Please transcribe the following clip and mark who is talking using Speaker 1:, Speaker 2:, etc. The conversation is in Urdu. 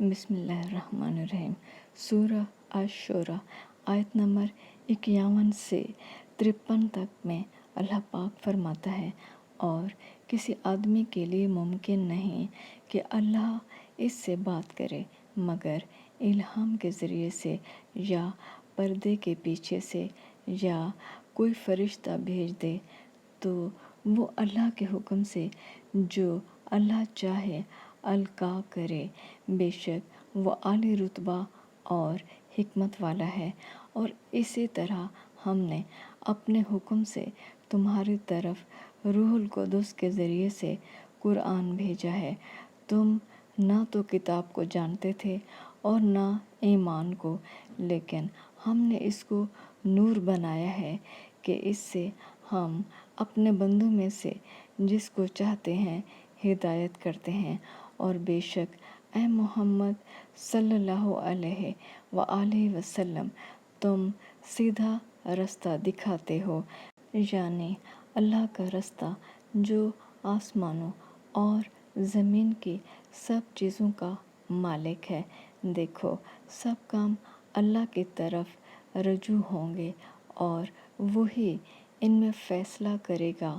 Speaker 1: بسم اللہ الرحمن الرحیم۔ سورہ الشورى آیت نمبر 51 سے 53 تک میں اللہ پاک فرماتا ہے، اور کسی آدمی کے لیے ممکن نہیں کہ اللہ اس سے بات کرے مگر الہام کے ذریعے سے یا پردے کے پیچھے سے، یا کوئی فرشتہ بھیج دے تو وہ اللہ کے حکم سے جو اللہ چاہے القا کرے۔ بے شک وہ اعلی رتبہ اور حکمت والا ہے، اور اسی طرح ہم نے اپنے حکم سے تمہاری طرف روح القدس کے ذریعے سے قرآن بھیجا ہے۔ تم نہ تو کتاب کو جانتے تھے اور نہ ایمان کو، لیکن ہم نے اس کو نور بنایا ہے کہ اس سے ہم اپنے بندوں میں سے جس کو چاہتے ہیں ہدایت کرتے ہیں، اور بے شک اے محمد صلی اللہ علیہ وآلہ وسلم تم سیدھا رستہ دکھاتے ہو، یعنی اللہ کا رستہ جو آسمانوں اور زمین کی سب چیزوں کا مالک ہے۔ دیکھو سب کام اللہ کی طرف رجوع ہوں گے اور وہی ان میں فیصلہ کرے گا۔